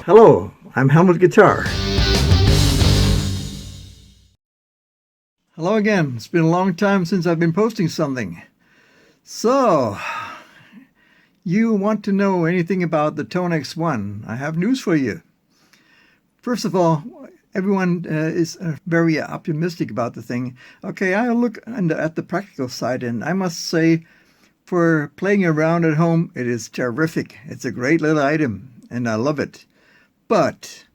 Hello, I'm helmutguitar. Hello again. It's been a long time since I've been posting something. So, you want to know anything about the Tonex One? I have news for you. First of all, everyone is very optimistic about the thing. Okay, I look at the practical side, and I must say, for playing around at home, it is terrific. It's a great little item, and I love it. But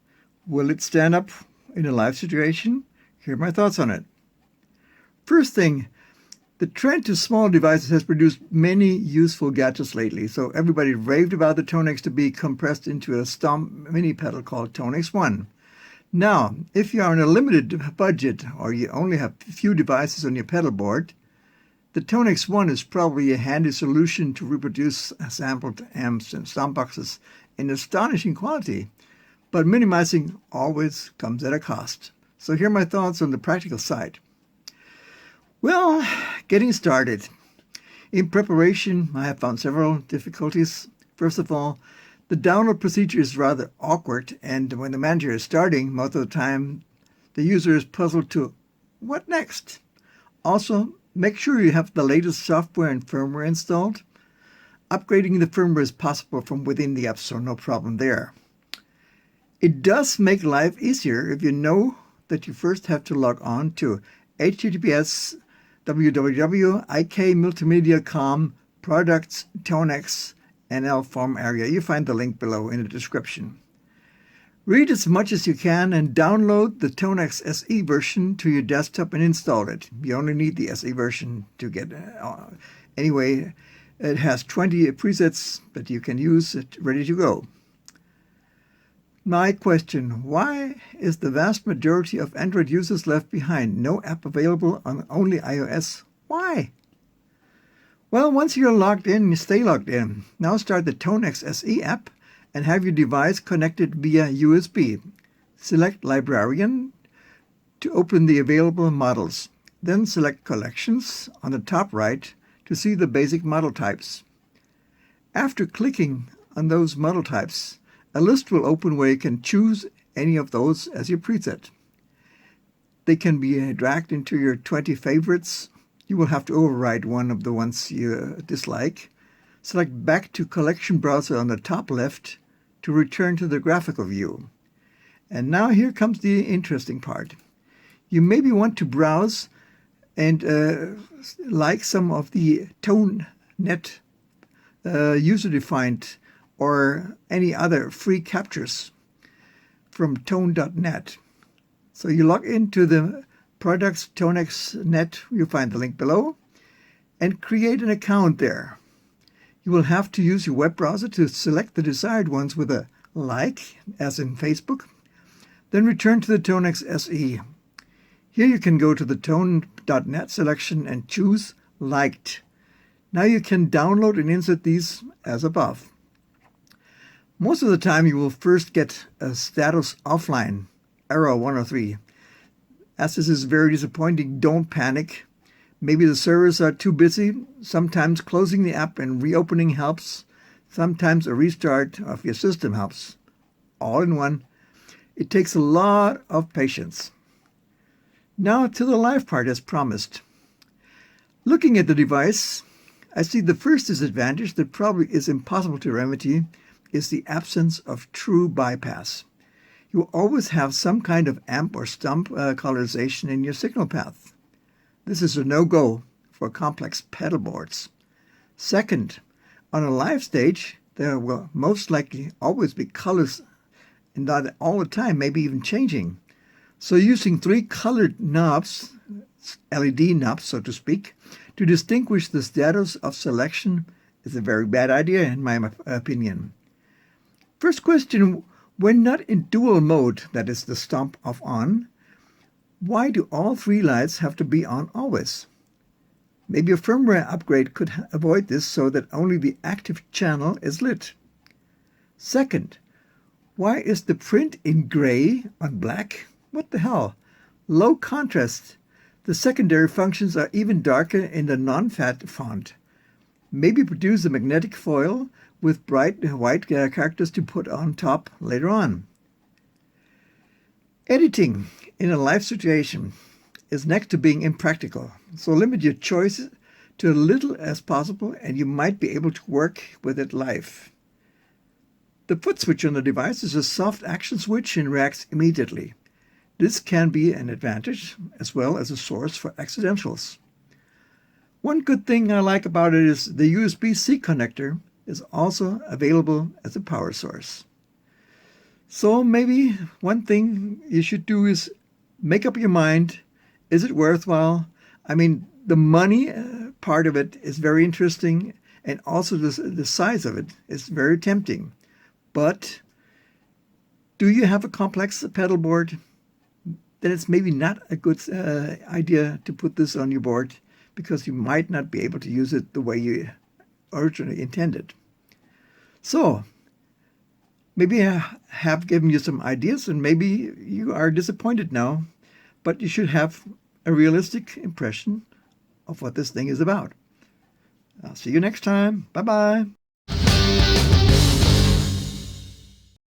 will it stand up in a live situation? Here are my thoughts on it. First thing, the trend to small devices has produced many useful gadgets lately. So everybody raved about the Tonex to be compressed into a Stomp mini pedal called Tonex One. Now, if you are on a limited budget or you only have a few devices on your pedal board, the Tonex One is probably a handy solution to reproduce sampled amps and stomp boxes in astonishing quality. But minimizing always comes at a cost. So here are my thoughts on the practical side. Well, getting started. In preparation, I have found several difficulties. First of all, the download procedure is rather awkward, and when the manager is starting, most of the time the user is puzzled to what next? Also, make sure you have the latest software and firmware installed. Upgrading the firmware is possible from within the app, so no problem there. It does make life easier if you know that you first have to log on to https www.ikmultimedia.com products Tonex NL form area. You find the link below in the description. Read as much as you can and download the Tonex SE version to your desktop and install it. You only need the SE version to get anyway, it has 20 presets that you can use it ready to go. My question, why is the vast majority of Android users left behind? No app available on only iOS. Why? Well, once you're logged in, you stay logged in. Now start the Tonex SE app and have your device connected via USB. Select Librarian to open the available models. Then select Collections on the top right to see the basic model types. After clicking on those model types, a list will open where you can choose any of those as your preset. They can be dragged into your 20 favorites. You will have to override one of the ones you dislike. Select Back to Collection Browser on the top left to return to the graphical view. And now here comes the interesting part. You maybe want to browse and like some of the ToneNet user-defined or any other free captures from tone.net. So you log into the products Tonex Net, you find the link below, and create an account there. You will have to use your web browser to select the desired ones with a like, as in Facebook. Then return to the Tonex SE. Here you can go to the tone.net selection and choose Liked. Now you can download and insert these as above. Most of the time you will first get a status offline, error 103. As this is very disappointing, don't panic. Maybe the servers are too busy. Sometimes closing the app and reopening helps. Sometimes a restart of your system helps. All in one. It takes a lot of patience. Now to the live part as promised. Looking at the device, I see the first disadvantage that probably is impossible to remedy is the absence of true bypass. You will always have some kind of amp or stomp colorization in your signal path. This is a no-go for complex pedal boards. Second, on a live stage, there will most likely always be colors, and not all the time, maybe even changing. So using 3 colored knobs, LED knobs so to speak, to distinguish the status of selection is a very bad idea in my opinion. First question, when not in dual mode, that is the stomp off on, why do all 3 lights have to be on always? Maybe a firmware upgrade could avoid this so that only the active channel is lit. Second, why is the print in gray on black? What the hell? Low contrast. The secondary functions are even darker in the non-fat font. Maybe produce a magnetic foil with bright white characters to put on top later on. Editing in a live situation is next to being impractical, so limit your choices to as little as possible and you might be able to work with it live. The foot switch on the device is a soft action switch and reacts immediately. This can be an advantage as well as a source for accidentals. One good thing I like about it is the USB-C connector is also available as a power source. So maybe one thing you should do is make up your mind. Is it worthwhile? I mean, the money part of it is very interesting, and also the size of it is very tempting. But do you have a complex pedal board? Then it's maybe not a good idea to put this on your board because you might not be able to use it the way you originally intended. So maybe I have given you some ideas and maybe you are disappointed now, but you should have a realistic impression of what this thing is about. I'll see you next time. Bye-bye.